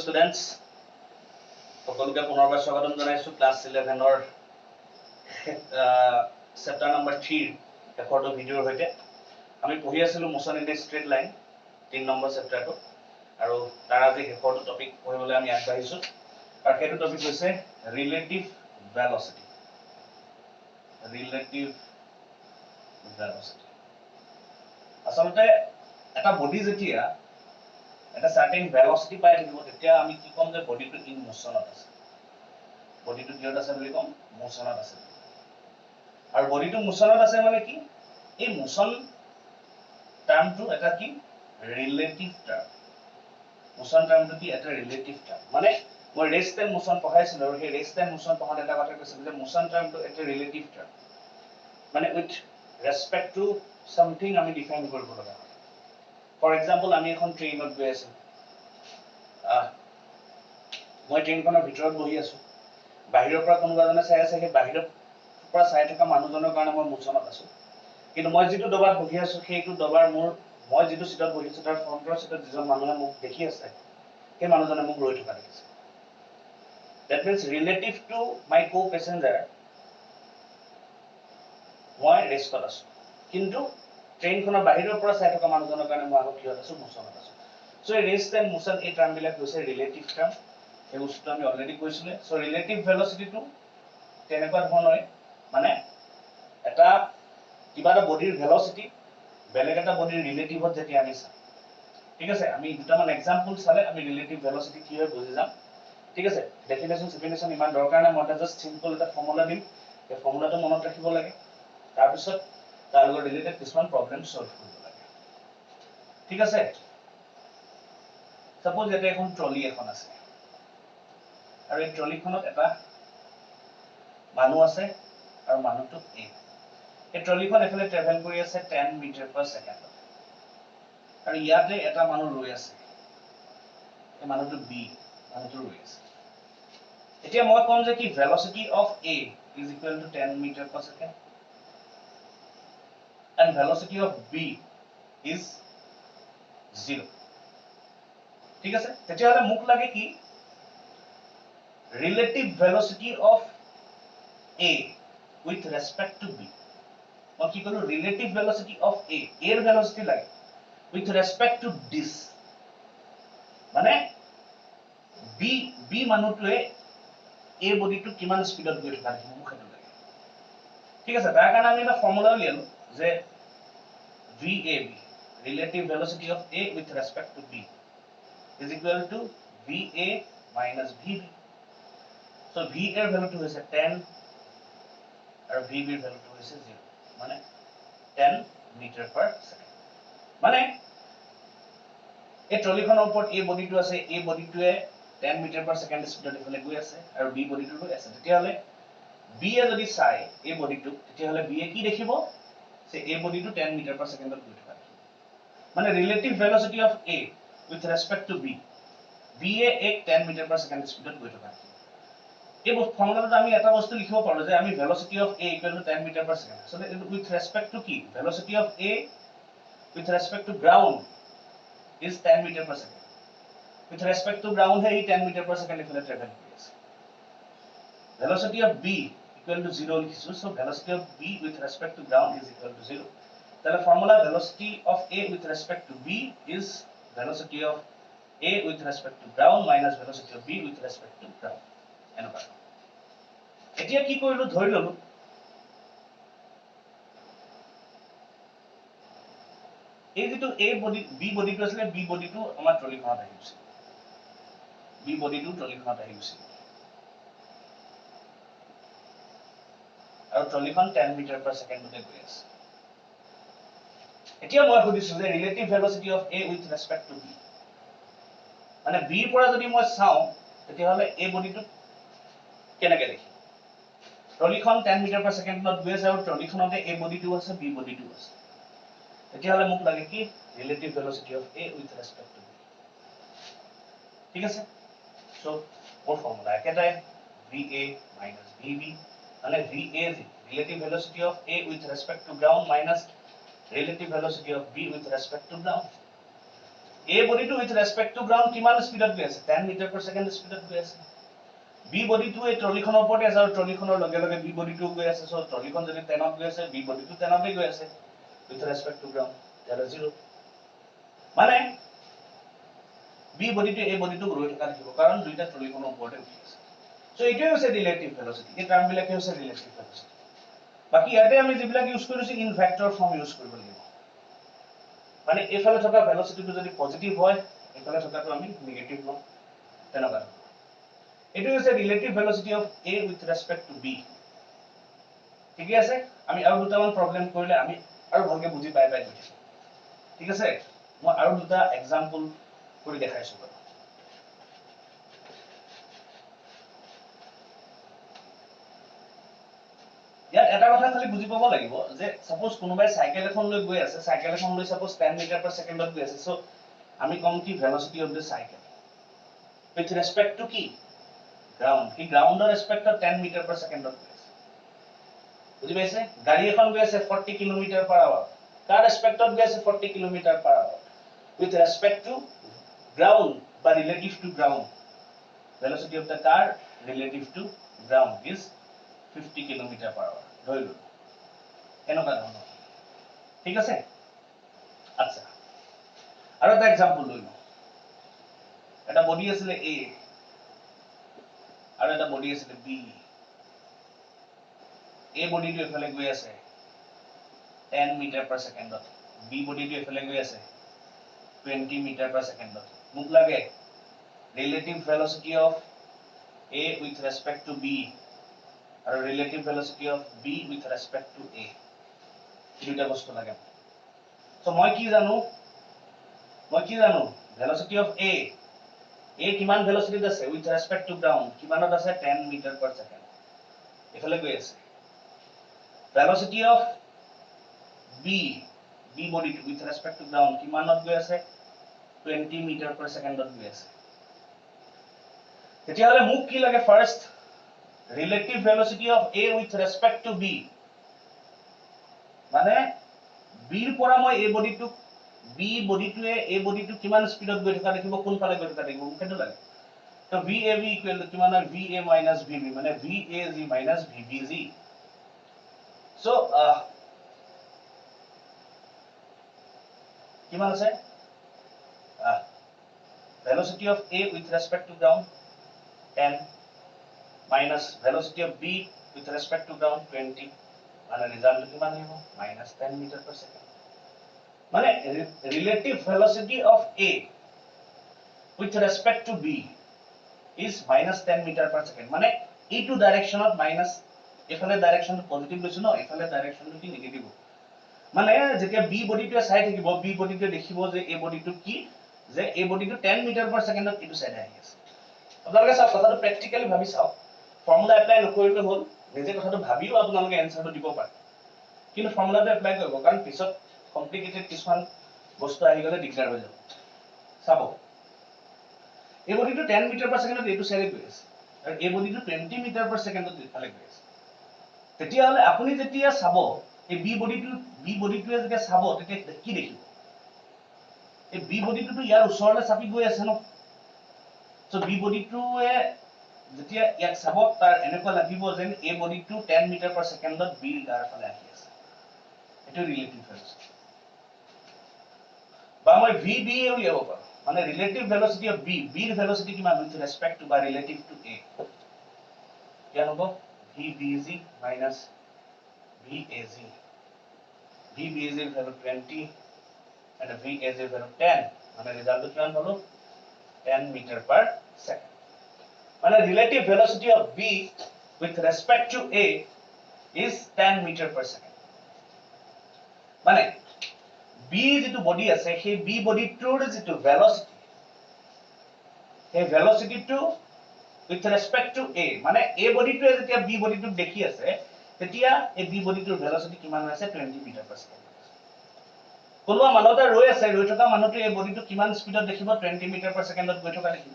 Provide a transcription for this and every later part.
Students, সকলোকে পুনৰবাৰ স্বাগতম জনাইছো ক্লাছ 11 ৰ চেপ্টাৰ নম্বৰ 3 শেষৰটো ভিডিঅ'ৰ সৈতে আমি পঢ়ি আছিলো motion in a straight line 3 number চেপ্টাৰটো আৰু তাৰ আজি শেষৰটো টপিক পঢ়িবলৈ আমি আগবাঢ়িছো আৰু সেইটো টপিক হৈছে ৰিলেটিভ ভেলোচিটি আচলতে এটা বডি যেতিয়া এটা certain velocity পাই থাকিব তেতিয়া আমি কি কম যে বডিটো ইন মোশনত আছে বডিটো কিহত আছে বুলি কম মোশনত আছে আৰু বডিটো মোশনত আছে মানে কি এই মোশন টাৰ্মটো এটা কি ৰিলেটিভ টাৰ্ম মোশন টাৰ্মটো কি এটা ৰিলেটিভ টাৰ্ম মানে মই ৰেষ্ট এণ্ড মোশন পঢ়াইছিলো আৰু সেই ৰেষ্ট এণ্ড মোশন পঢ়াত এটা কথা কৈছিল যে মোশন টাৰ্মটো এটা ৰিলেটিভ টাৰ্ম মানে উইথ ৰেসপেক্ট টু সামথিং আমি ডিফাইন কৰিব লগা হয় ফৰ এক্সাম্পল আমি এখন ট্ৰেইনত গৈ আছো মই ট্ৰেইনখনৰ ভিতৰত বহি আছো বাহিৰৰ পৰা কোনোবা জনে চাই আছে সেই বাহিৰৰ পৰা চাই থকা মানুহজনৰ কাৰণে মই মোশনত আছো কিন্তু মই যেটো দবাত বহি আছো সেইটো দবাৰ মোৰ মই যেটো সিটত বহি আছো তাৰ ফ্ৰণ্টৰ সিটত যিজন মানুহে মোক দেখি আছে সেই মানুহজনে মোক ৰৈ থকা দেখিছে that means relative to my co-passenger মই ৰেষ্টত আছো কিন্তু ট্ৰেইনখনৰ বাহিৰৰ পৰা চাই থকা মানুহজনৰ কাৰণে মই আগত কিহত আছো মোশনত আছো সো ৰেষ্ট এণ্ড মোশন এই টাৰ্ম বিলাক হৈছে ৰিলেটিভ টাৰ্ম এই বস্তুটো আমি অলৰেডি কৈছিলে সো ৰিলেটিভ ভেলোচিটি টো তেনেকুৱা ধৰণৰ মানে এটা কিবা এটা বডিৰ ভেলোচিটি বেলেগ এটা বডিৰ ৰিলেটিভত যেতিয়া আমি চাম ঠিক আছে আমি দুটামান এক্সাম্পল চালে আমি ৰিলেটিভ ভেলোচিটি কি হয় বুজি যাম ঠিক আছে ডেফিনেশন ইমান দৰকাৰ নাই মই জাস্ট সিম্পল এটা ফৰ্মুলা দিম এই ফৰ্মুলাটো মনত ৰাখিব লাগে তাৰ পিছত তাৰ লগত ৰিলেটেড কিছুমান প্ৰবলেম সলভ কৰিব লাগে ঠিক আছে সাপোজ এটা এখন ট্ৰলি এখন আছে আৰু এই ট্ৰলিখনত এটা মানুহ আছে আৰু মানুহটো এ এই ট্ৰলিখন এফালে ট্ৰেভেল কৰি আছে 10 মিটাৰ পাৰ সেকেন্ড আৰু ইয়াতে এটা মানুহ ৰৈ আছে এই মানুহটো বি মানুহটো ৰৈ আছে এতিয়া মই কম যে কি velocity of a is equal to 10 metre per second and velocity of b is 0 ঠিক আছে তেতিয়াহলে মুখ লাগে কি relative velocity of a with respect to b মই কি কলো relative velocity of a এর velocity লাগে with respect to this মানে b মানুহটোৱে a বডিটো কিমান স্পিডত গৈ থকা দেখিব মোক সেইটো লাগে ঠিক আছে তাৰ কাৰণে আমি এটা ফৰ্মুলা উলিয়ালো যে VAB relative velocity of A with respect to B is equal to VA minus VB so V এর value to হইছে 10 আর VB এর value to হইছে 0 মানে 10 মিটার পার সেকেন্ড মানে এই ট্ৰলিখনৰ ওপৰত A বডিটো আছে A বডিটোৱে 10 মিটাৰ পাৰ সেকেন্ড স্পিডত ইফালে গৈ আছে আৰু B বডিটো গৈ আছে তেতিয়াহলে B এ যদি চাই এই বডিটো তেতিয়াহলে B এ কি দেখিব से a body to 10 meter per second গৈ থকা মানে relative velocity of a with respect to b b এ এক 10 meter per second স্পিডত গৈ থকা এই ফৰ্মুলাটো আমি এটা বস্তু লিখিব পাৰো যে আমি velocity of a equal to 10 meter per second so with respect to কি velocity of a with respect to ground is 10 meter per second with respect to ground হে 10 meter per second ইফালে ট্ৰেভেল কৰি আছে velocity of b equal to 0 লিখিছো so velocity of b with respect to ground is equal to 0 তাহলে formula velocity of a with respect to b is velocity of a with respect to ground minus velocity of b with respect to ground এনেকুৱা এতিয়া কি কৰিলো ধৰি ললো এই যেটো a body b বডিটো আছিল b বডিটো আমাৰ ট্ৰলিখনত আহিছে b বডিটো ট্ৰলিখনত আহিছে আৰু ট্ৰলিখন 10 মিটাৰ পাৰ সেকেন্ডতে গৈ আছে এতিয়া মই সুধিছো যে relative velocity of a with respect to b মানে b ৰ পৰা যদি মই চাও তেতিয়াহলে a বডিটো কেনেকৈ দেখি ট্ৰলিখন 10 মিটাৰ পাৰ সেকেন্ডত গৈ আছে আৰু ট্ৰলিখনতে a বডিটো আছে b বডিটো আছে তেতিয়াহলে মোক লাগে কি relative velocity of a with respect to b ঠিক আছে সো মোৰ ফৰ্মুলা একেটাই va minus vb মানে va relative velocity of a with respect to ground minus relative velocity of b with respect to ground A body to with respect to ground কিমান স্পিডত গৈ আছে 10 metre per second স্পিডত গৈ আছে B body to এই ট্ৰলিখনৰ ওপৰতে আছে আৰু ট্ৰলিখনৰ লগে লগে B body to গৈ আছে সো ট্ৰলিখন যদি 10ত গৈ আছে B body to 10তে গৈ আছে with respect to ground that is 0 মানে B body to A body to ৰৈ থকা দেখিব কাৰণ দুইটা ট্ৰলিখনৰ ওপৰতে উঠি আছে সো এইটোৱে হৈছে ৰিলেটিভ ভেলোচিটি এই টাৰ্ম বিলাকে হৈছে ৰিলেটিভ ভেলোচিটি বাকি ইয়াতে আমি যিবিলাক ইউজ কৰিছো ইন ভেক্টৰ ফৰ্ম ইউজ কৰিব লাগিব মানে এফালে থকা ভেলোচিটিটো যদি পজিটিভ হয় এফালে থকাটো আমি নেগেটিভ লম তেনেকুৱা এটো হৈছে relative velocity of A with respect to B ঠিক আছে আমি আৰু দুটামান প্ৰবলেম কৰিলে আমি আৰু ভালকে বুজি পাই গৈছো ঠিক আছে মই আৰু দুটা এক্সাম্পল কৰি দেখাইছো বাৰু ইয়াত এটা কথা খালি বুজি পাব লাগিব যে সাপোজ কোনোবাই সাইকেল এখন লৈ গৈ আছে সাইকেল এখন লৈ সাপোজ 10 মিটাৰ per second গৈ আছে সো আমি কম কি velocity of the cycle with respect to কি গ্ৰাউন্ড কি গ্ৰাউন্ডৰ ৰেসপেক্টত 10 মিটাৰ per second গৈ আছে বুজি পাইছে গাড়ী এখন গৈ আছে 40 কিলোমিটাৰ per hour তাৰ ৰেসপেক্টত গৈ আছে 40 kilometre per hour with respect to ground বা relative to ground velocity of the car relative to ground is 50 kilometre per hour ধৰি লও এনেকুৱা ধৰণৰ ঠিক আছে আচ্ছা আৰু এটা এক্সাম্পল লৈ লও এটা বডি আছিল A আৰু এটা বডি আছিল B A বডিটো এফালে গৈ আছে 10 মিটাৰ per second B বডিটো এফালে গৈ আছে 20 মিটাৰ per second মোক লাগে relative velocity of A with respect to B আৰু relative velocity of B with respect to A দুটা বস্তু লাগে সো মই কি জানো velocity of A কিমান velocity আছে with respect to ground কিমানত আছে 10 মিটাৰ per second এফালে গৈ আছে velocity of B body with respect to ground কিমানত গৈ আছে 20 মিটাৰ per second গৈ আছে তেতিয়া হলে মোক কি লাগে first relative velocity of A with respect to B মানে B ৰ পৰা মই A body to A body to কিমান স্পিডত গৈ থকা দেখিব কোন ফালে গৈ থকা দেখিব মোক কেনে লাগে তো VAB ইকুৱেল টু কিমান হয় VA minus VB মানে VAG minus VBG সো কিমান আছে velocity of A with respect to ground 10 minus velocity of B with respect to ground 20 মানে রিজাল্ট কিমান আহিব minus 10 মিটার per second মানে relative velocity of A with respect to B is minus 10 meter per second মানে এইটো ডাইরেকশনত minus এফালে ডাইরেকশনটো positive লৈছো ন এফালে ডাইরেকশনটো কি নেগেটিভ মানে যেতিয়া B বডিটো চাই থাকিব B বডিটো দেখিব যে A বডিটো কি যে A বডিটো 10 মিটাৰ per second ইটো সাইডে আহি আছে আপোনালোকে সব কথাটো প্ৰ্যাকটিক্যালি ভাবি চাওক ফৰ্মুলা এপ্লাই নকৰিলে হ'ল নিজে কথাটো ভাবিও আপোনালোকে এনসাৰটো দিব পাৰে কিন্তু ফৰ্মুলাটো এপ্লাই কৰিব কাৰণ পিছত কমপ্লিকেটেড কিছুমান বস্তু আহি গলে দিগদাৰ হৈ যাব চাব A বডিটো 10 মিটাৰ per second এইটো সাইডে গৈ আছে আৰু A বডিটো 20 মিটাৰ per second ইফালে গৈ আছে তেতিয়া হলে আপুনি যেতিয়া চাব এই B বডিটোৱে যেতিয়া চাব তেতিয়া কি দেখিব এই B বডিটো ইয়াৰ ওচৰলৈ চাপি গৈ আছে ন সো B বডিটোৱে যেতিয়া ইয়াক চাব তাৰ এনেকুৱা লাগিব যেন A বডিটো 10 মিটাৰ per second B গাৰ ফালে আহি আছে এটো ৰিলেটিভ ভেলোচিটি বা মই VB উলিয়াব পাৰো মানে ৰিলেটিভ ভেলোচিটি অফ B ৰ ভেলোচিটি কিমান with respect to বা ৰিলেটিভ টু A কিমান হ'ব VBG minus VAG VBAG value 20 and VAG value 10 মানে রিজাল্ট কিমান হলো 10 মিটার per second মানে relative velocity of B with respect to A is 10 meter per second মানে B যেটো body আছে সেই B বডিটোৰ যেটো velocity সেই velocity টো with respect to A মানে A বডিটোৱে যেতিয়া B বডিটোক দেখি আছে তেতিয়া এই B বডিটোৰ velocity কিমান আছে 20 মিটাৰ per second কোনোবা মানুহটা ৰৈ আছে ৰৈ থকা মানুহটো এই বডিটো কিমান স্পিডত দেখিব 20 মিটাৰ per second গৈ থকা দেখিব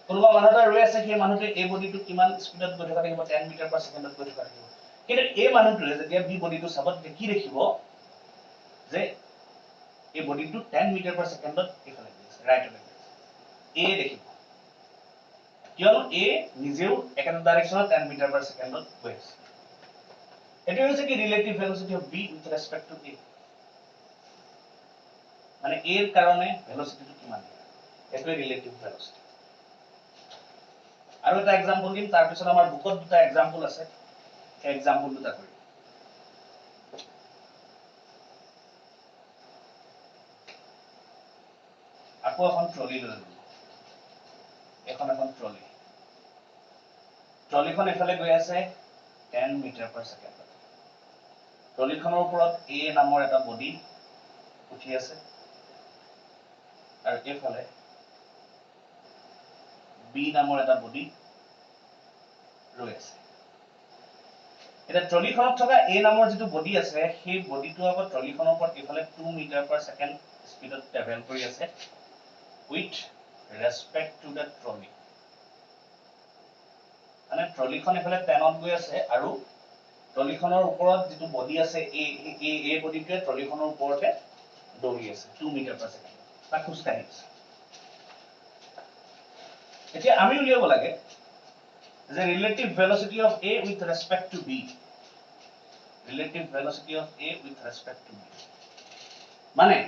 কোনোবা মানুহটা ৰৈ আছে সেই মানুহটো এই বডিটো কিমান স্পিডত গৈ থকা দেখিব 10 মিটাৰ per second গৈ থকা দেখিব কিন্তু এই মানুহটোৱে যেতিয়া B বডিটো চাবত কি দেখিব যে এই বডিটো 10 মিটাৰ per second ইফালে গৈ আছে ৰাইটলৈ গৈ আছে এ দেখিব কিয়নো এ নিজেও একেটা ডাইৰেকশ্যনত 10 মিটাৰ পাৰ ছেকেণ্ডত গৈ আছে এটো হৈছে কি relative velocity of B with respect to A মানে এ এৰ কাৰণে ভেলোসিটিটো কিমান এটো ৰিলেটিভ ভেলোচিটি আৰু এটা এক্সাম্পল দিম তাৰ পিছত আমাৰ বুকত দুটা এক্সাম্পল আছে এই এক্সাম্পল দুটা কৰিম আকৌ এখন ট্ৰলি লৈ ললো এখন ট্ৰলি ট্ৰলিখন এফালে গৈ আছে 10 মিটাৰ পাৰ ছেকেণ্ড ট্ৰলিখনৰ ওপৰত এ নামৰ এটা বডি উঠি আছে আৰু এফালে বি নামৰ এটা বডি ৰৈ আছে এটা ট্ৰলিখনত থকা এ নামৰ যেটো বডি আছে সেই বডিটো আকৌ ট্ৰলিখনৰ ওপৰত এফালে 2 মিটাৰ পাৰ ছেকেণ্ড স্পীডত ট্ৰেভেল কৰি আছে with respect to the trolley মানে ট্ৰলিখন এফালে 10ত গৈ আছে আৰু ট্ৰলিখনৰ ওপৰত যেটো বডি আছে এই বডিটোৱে ট্ৰলিখনৰ ওপৰতে দৌৰি আছে 2 মিটাৰ পাৰ ছেকেণ্ড তা খোজকাঢ়ি আছে এতিয়া আমি উলিয়াব লাগে যে relative velocity of a with respect to b relative velocity of a with respect to b মানে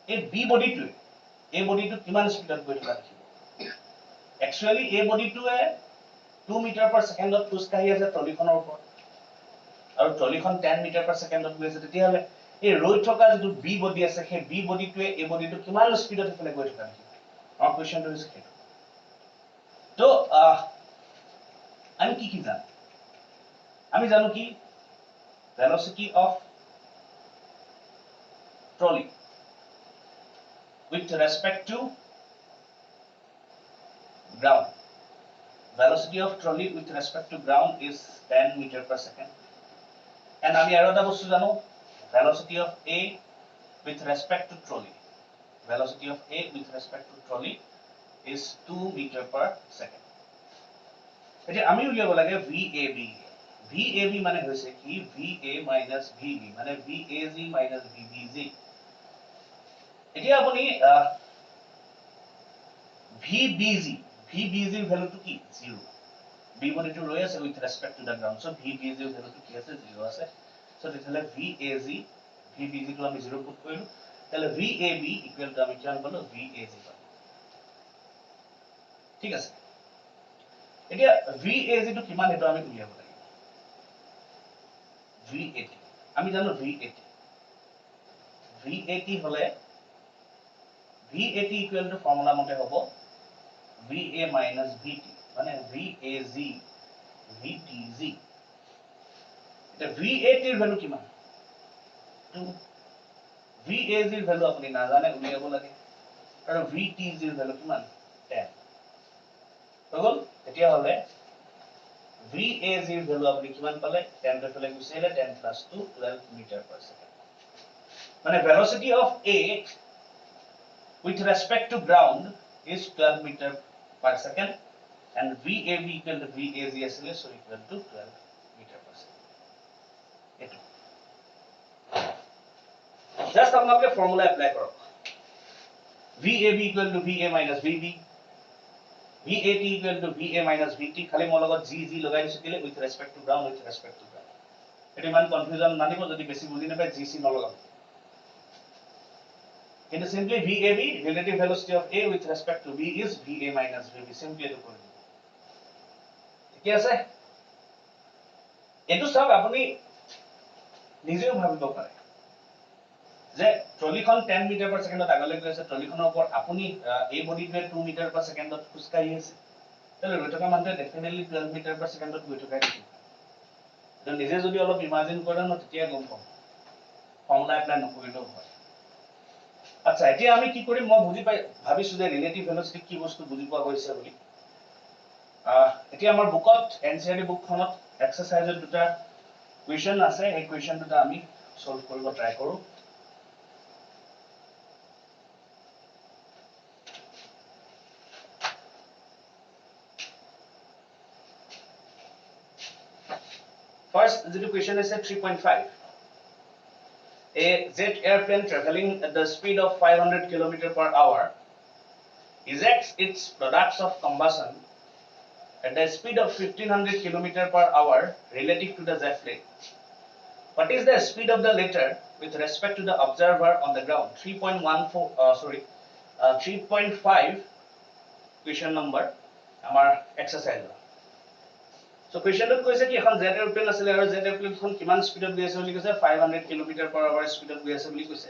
এই বি বডিটো কিমান স্পিডত গৈ থকা দেখিব একচুয়ালি এই বডিটোৱে 2 মিটাৰ পাৰ ছেকেণ্ডত খোজ কাঢ়ি আছে ট্ৰলিখনৰ ওপৰত আৰু ট্ৰলিখন 10 মিটাৰ পাৰ ছেকেণ্ডত গৈ আছে তেতিয়াহলে এই ৰৈ থকা যেটো বি বডি আছে সেই বি বডিটোৱে এই বডিটো কিমান স্পিডত ইফালে গৈ থকা দেখিব আমাৰ কোৱেশ্চনটো হৈছে সেইটো তো আমি কি জানো আমি জানো কি velocity of trolley with respect to ground velocity of trolley with respect to ground is 10 meter per second and আমি আৰু এটা বস্তু জানো velocity of a with respect to trolley velocity of a with respect to trolley is 2 meter per second এতিয়া আমি উলিয়াব লাগে VAB মানে হৈছে কি VA minus VB মানে VAG minus VBG এতিয়া আপুনি VBG এর ভ্যালুটো কি 0 b বডিটো ৰৈ আছে with respect to the ground so VBG এর ভ্যালুটো কি আছে 0 আছে সো তেতিয়ালে VAG VBG টো আমি 0 পুট কৰিলো তাহলে VAB ইকুয়াল টু আমি কিমান পালো VAG পালো ঠিক আছে এতিয়া VAG টো কিমান এটা আমি উলিয়াব লাগিব VAT আমি জানো VAT হলে VAT equal to formula মতে হ'ব VA minus VT মানে VAG VTG এটা VAT এর ভ্যালু কিমান 2 VAG এর ভ্যালু আপনি না জানে উলিয়াব লাগে আৰু VTG এৰ ভ্যালু কিমান 10 হল এতিয়া হলে VAG এৰ ভ্যালু আপনি কিমান পালে 10 ৰ ফালে গুছি আহিলে 10 plus 2 12 মিটাৰ পাৰ সেকেন্ড মানে velocity of A with respect to ground is 12 meter per second and VAB equal to VAG asile so equal to 12 meter per second eto just apnaloke formula apply korok VAB equal to VA minus VB VAT equal to VA minus VT khali mon logot G logai disu kile with respect to ground eto man confusion nanibo jodi beshi bujhi na pai GC nologam কিন্তু simply VAB relative velocity of A with respect to B is VA minus VB simply এটো কৰি দিব ঠিক আছে এটো সব আপুনি নিজেও ভাবিব পাৰে যে ট্ৰলিখন 10 মিটাৰ পাৰ সেকেন্ডত আগলৈ গৈ আছে ট্ৰলিখনৰ ওপৰত আপুনি এই বডিটোৱে 2 মিটাৰ পাৰ সেকেন্ডত খোজকাঢ়ি আছে তাহলে ৰৈ থকা মানুহটো ডেফিনেটলি 12 মিটাৰ পাৰ সেকেন্ডত গৈ থকা দেখিব তো নিজে যদি অলপ ইমাজিন কৰে ন তেতিয়া গম পাব ফৰ্মুলা এপ্লাই নকৰিলেও হয় আচ্ছা এতিয়া আমি কি কৰিম মই বুজি পাই ভাবিছো যে ৰিলেটিভ ভেলোচিটি কি বস্তু বুজি পোৱা গৈছে বুলি এতিয়া আমাৰ বুকত এনসিআৰটি বুকখনত এক্সাৰসাইজৰ দুটা কুৱেশ্চন আছে এই কুৱেশ্চন দুটা আমি সলভ কৰিব ট্ৰাই কৰো ফাৰ্স্ট যেটো কুৱেশ্চন আছে 3.5 A jet airplane traveling at the speed of 500 km/h ejects its products of combustion at the speed of 1500 km/h relative to the jet plane. What is the speed of the latter with respect to the observer on the ground? 3.5 question number our exercise. So question টো কৈছে কি এখন jet aeroplane আছিল আৰু jet এয়াৰপ্লেনখন কিমান স্পীডত গৈ আছে বুলি কৈছে 500 km/h স্পীডত গৈ আছে বুলি কৈছে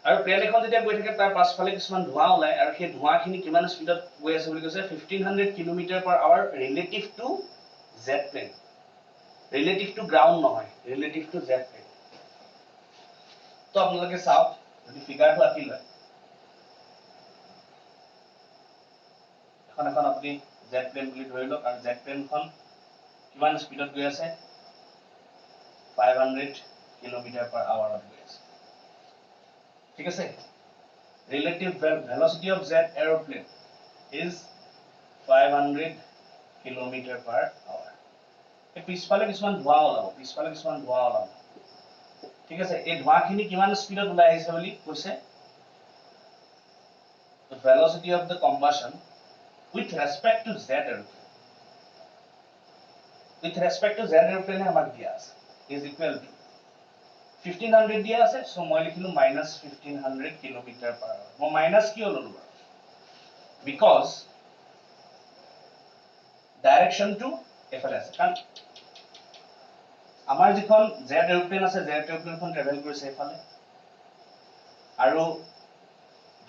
আৰু প্লেন এখন যেতিয়া গৈ থাকে তাৰ পাছফালে কিছুমান ধোঁৱা ওলাই আৰু সেই ধোঁৱাখিনি কিমান স্পীডত গৈ আছে বুলি কৈছে 1500 km/h relative to jet plane relative to ground নহয় ৰিলেটিভ টু জেট প্লেন তো আপোনালোকে চাওক যদি ফিগাৰটো আঁকি লয় এখন আপুনি জেট প্লেন বুলি ধৰি লওক আৰু জেট প্লেনখন কিমান স্পীডত গৈ আছে 500 km/h গৈ আছে ঠিক আছে relative velocity of jet aeroplane is 500 km/h এই পিছফালে কিছুমান ধোঁৱা ওলাব ঠিক আছে এই ধোঁৱাখিনি কিমান স্পীডত ওলাই আহিছে বুলি কৈছে the velocity of the combustion with respect to jet aeroplane আমাক দিয়া আছে is equal to 1500 দিয়া আছে সো মই লিখিলো -1500 km/h মই মাইনাস কিয় ললো because direction to এফালে আছে কাৰণ আমাৰ যিখন জেট এয়াৰপ্লেন আছে জেট এয়াৰপ্লেনখন ট্ৰেভেল কৰিছে এফালে আৰু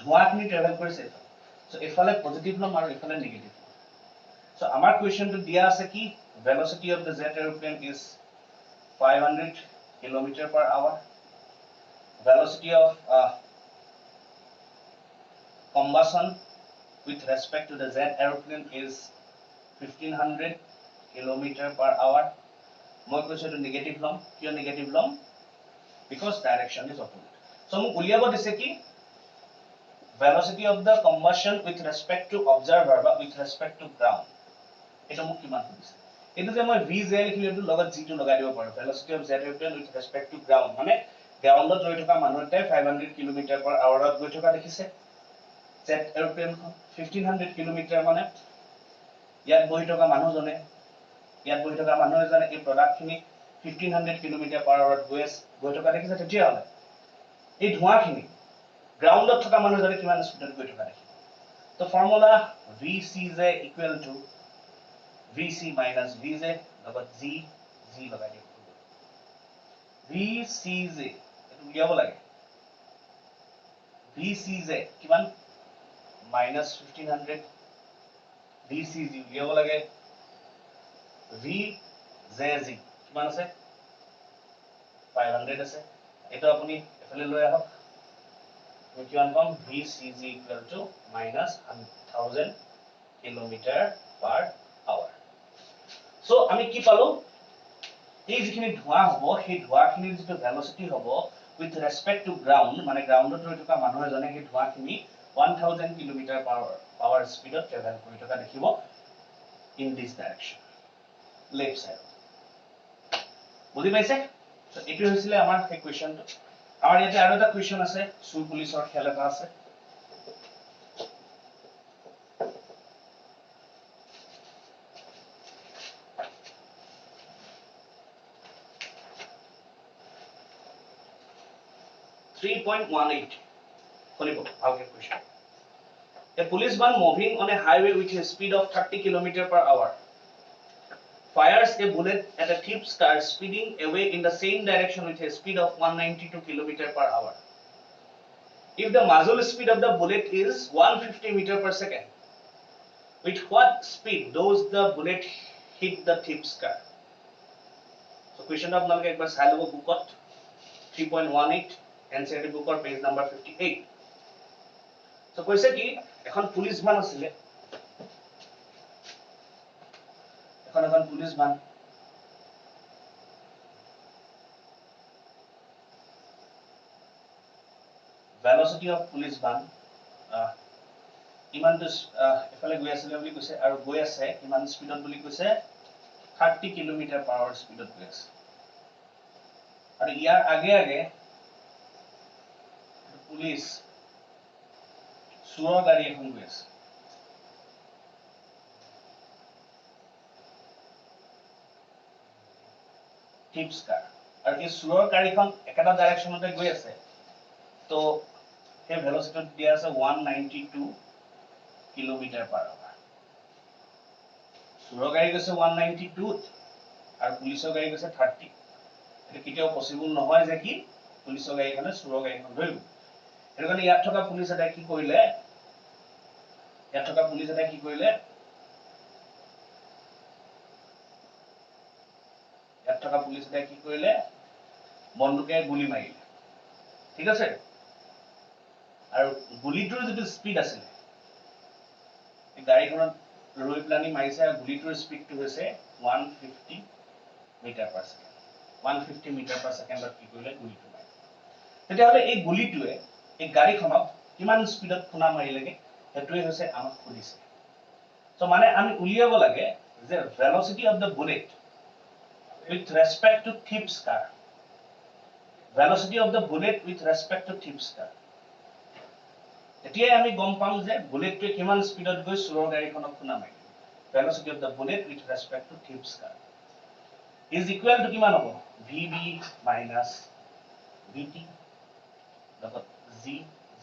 ধোঁৱাখিনি ট্ৰেভেল কৰিছে এফালে সো এফালে পজিটিভ লম আৰু এফালে নেগেটিভ সো আমাৰ কোৱেশ্চনটো দিয়া আছে কি velocity of the jet airplane is 500 km/h velocity of combustion with respect to the jet airplane is 1500 km/h মই কৈছো to negative লম কিয় negative লম because direction is opposite so মোক উলিয়াব দিছে কি velocity of the combustion with respect to observer বা with respect to ground এটা মোক কিমান দিছে এটো যে মই v j লিখিলেটো লগত g টো লগাই দিব পাৰো velocity of jet airplane with respect to ground মানে গ্ৰাউণ্ডত ৰৈ থকা মানুহতে 500 km/h গৈ থকা দেখিছে জেট এয়াৰপ্লেন 1500 km মানে ইয়াত বহি থকা মানুহজনে এই প্ৰডাক্টখিনি 1500 km/h গৈ থকা দেখিছে তেতিয়া হলে এই ধোঁৱাখিনি গ্ৰাউণ্ডত থকা মানুহজনে কিমান স্পীডত গৈ থকা দেখিব তো formula vcj equal to vc minus vj লগত g লগাই দিব vcj এটো উলিয়াব লাগে vcj কিমান -1500 vcg উলিয়াব লাগে vjg কিমান আছে 500 আছে এটা আপুনি এফালে লৈ আহক মই কিমান পাম vcg equal to -1000 km/h so আমি কি পালো এই যিখিনি ধোঁৱা হ'ব সেই ধোঁৱাখিনিৰ যিটো ভেলোচিটি হ'ব with respect to ground মানে গ্ৰাউণ্ডত ৰৈ থকা মানুহ এজনে সেই ধোঁৱাখিনি 1000 km/h স্পীডত ট্ৰেভেল কৰি থকা দেখিব in this direction left side বুজি পাইছে সো এটো হৈছিল আমাৰ সেই কোৱেশ্চনটো আমাৰ ইয়াতে আৰু এটা কোৱেশ্চন আছে সুৰ পুলিচৰ খেল এটা আছে question. A policeman moving on a highway with a speed of 30 km/h fires a bullet at a thief's car speeding away in the same direction with a speed of 192 km/h. If the muzzle speed of the bullet is 150 m/s, with what speed does the bullet hit the thief's car? So question of আপোনালোকে একবাৰ চাই লব বুকত 3.18 NCERT book or page number 58. So কৈছে কি এখন পুলিশমান আছিল এখন পুলিশমান velocity of পুলিশমান ইমান এফালে গৈ আছিল বুলি কৈছে আৰু গৈ আছে ইমান স্পিডত বুলি কৈছে 30 km/h স্পিডত গৈ আছে আৰু ইয়াৰ আগে আগে পুলিচ চোৰৰ গাড়ী এখন গৈ আছে টিপস কাৰ আৰু এই চোৰৰ গাড়ীখন একেটা ডাইৰেকশ্যনতে গৈ আছে তো সেই ভেলোচিটি দিয়া আছে 192 কিলোমিটাৰ পাৰ আৱাৰ চোৰৰ গাড়ী গৈছে 192 আৰু পুলিচৰ গাড়ী গৈছে 30 এটা কেতিয়াও পসিবল নহয় যে কি পুলিচৰ গাড়ীখনে চোৰৰ গাড়ীখন ধৰিব এৰ কাৰণে ইয়াত থকা পুলিচ এটা কি কৰিলে বন্দুকে গুলি মাৰিলে ঠিক আছে আৰু গুলিটোৰ যেটো স্পিড আছিল এই গাড়ীখনত ৰৈ প্লানি মাৰিছে আৰু গুলিটোৰ স্পিডটো হৈছে 150 metre per second 150 metre per সেকেন্ডত কি কৰিলে গুলিটো মাৰিলে তেতিয়াহলে এই গুলিটোৱে এই গাড়ীখনক কিমান স্পিডত খুনা মাৰিলেগে হেতুৱে হৈছে আমাক খুলিছে সো মানে আমি উলিয়াব লাগে যে velocity of the bullet with respect to thief's car velocity of the bullet with respect to thief's car এতিয়াই আমি গম পাম যে বুলেটটোৱে কিমান স্পিডত গৈ চোৰৰ গাড়ীখনক খুনা মাৰিলে velocity of the bullet with respect to thief's car is equal to কিমান হ'ব vb minus vt লগত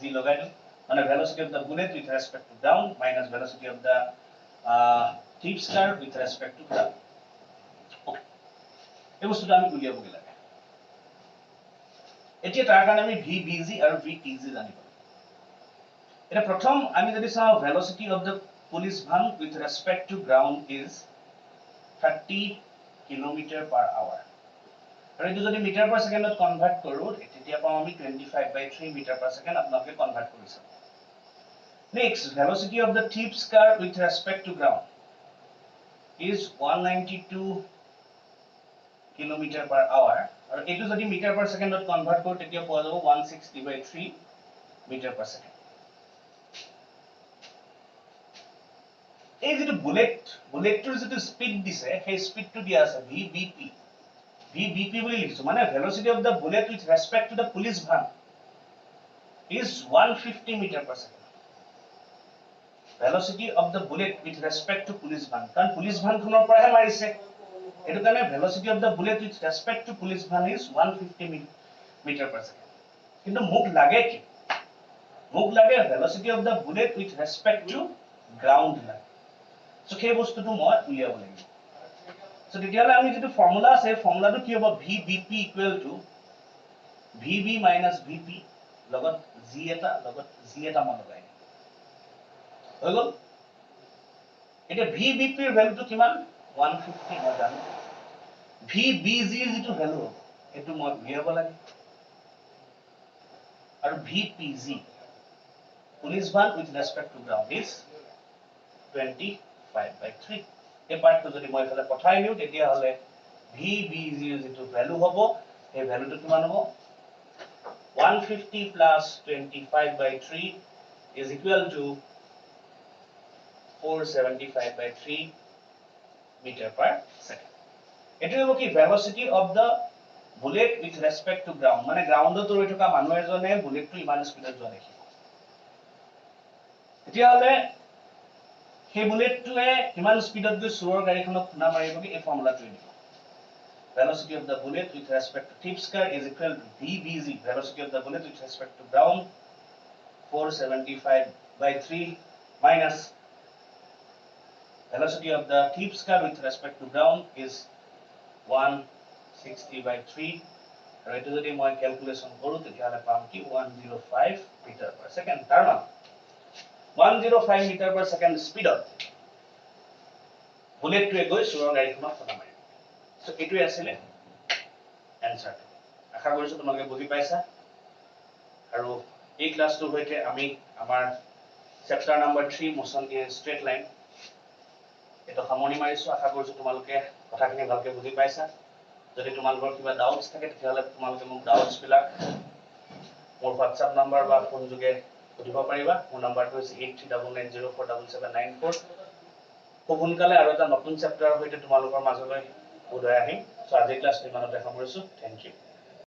g লগাই দিম মানে velocity of the bullet with respect to ground minus velocity of the thief's car with respect to ground okay এই বস্তুটো আমি উলিয়াব লাগে এতিয়া তাৰ কাৰণে আমি vbg আৰু vtg জানিব এটা প্ৰথম আমি যদি চাও velocity of the police van with respect to ground is 30 km per hour আৰু এটো যদি মিটাৰ পাৰ সেকেন্ডত কনভাৰ্ট কৰো তেতিয়া পাম আমি 25/3 মিটাৰ পাৰ সেকেন্ড আপোনালোকে কনভাৰ্ট কৰিছে next velocity of the thief's car with respect to ground is 192 kilometer per hour আৰু এটো যদি মিটাৰ পাৰ সেকেন্ডত কনভাৰ্ট কৰো তেতিয়া পোৱা যাব 160/3 মিটাৰ পাৰ সেকেন্ড এই যেটো বুলেটৰ যেটো স্পিড দিছে সেই স্পিডটো দিয়া আছে vbp বুলি লিখিছো মানে velocity of the bullet with respect to the police van is 150 meter per second velocity of the bullet with respect to police van কাৰণ police van খনৰ পৰাহে মাৰিছে এটো কাৰণে velocity of the bullet with respect to police van is 150 meter per second কিন্তু মোক লাগে velocity of the bullet with respect to ground লাগে সো সেই বস্তুটো মই উলিয়াব লাগিব সো তেতিয়ালে আমি যেটো ফৰ্মুলা আছে ফৰ্মুলাটো কি হ'ব vbp equal to vb minus vp লগত g এটা মই লগাই হৈ গল এটা vbp এর ভ্যালুটো কিমান 150 মই জানো vbg এর যেটো ভ্যালু এটো মই উলিয়াব লাগে আৰু vpg police van with respect to ground is 25/3 এই পার্টটো যদি মই এফালে পঠাই নিউ তেতিয়া হলে vbg এর যেটো ভ্যালু হ'ব এই ভ্যালুটো কিমান হ'ব 150 plus 25/3 is equal to 475/3 meter per second এটো হ'ব কি velocity of the bullet with respect to ground মানে গ্ৰাউণ্ডত ৰৈ থকা মানুহ এজনে বুলেটটো ইমান স্পিডত যোৱা দেখি এতিয়া হলে সেই বুলেটটোৱে কিমান স্পিডত গৈ চোৰৰ গাড়ীখনক খুনা মাৰিবগে এই ফৰ্মুলাটো দিব velocity of the bullet with respect to thief's car is equal to vbg velocity of the bullet with respect to ground 475/3 minus velocity of the thief's car with respect to ground is 160/3 আৰু এটো যদি মই calculation কৰো তেতিয়া হলে পাম কি 105 metre per second তাৰ মানে 105 মিটাৰ পাৰ সেকেন্ড স্পিডত বুলেটটোৱে গৈ চোৰৰ গাড়ীখনক খুনা মাৰিব সো এটোই আছিল এনসাৰ আশা কৰিছো তোমালোকে বুজি পাইছা আৰু এই ক্লাসটোৰ হৈতে আমি আমাৰ chapter number 3 motion in straight line এটা সামৰণি মাৰিছো আশা কৰিছো তোমালোকে কথাখিনি ভালকে বুজি পাইছা যদি তোমালোকৰ কিবা ডাউটস থাকে তেতিয়াহলে তোমালোকে মোক ডাউটস বিলাক মোৰ WhatsApp নম্বৰ বা ফোন যোগে সুধিব পাৰিবা মোৰ নম্বৰটো হৈছে 8399047794 খুব সোনকালে আৰু এটা নতুন চেপ্টাৰৰ হৈতে তোমালোকৰ মাজলৈ উদয় আহিম সো আজি ক্লাস নিমানতে সামৰিছো থ্যাংক ইউ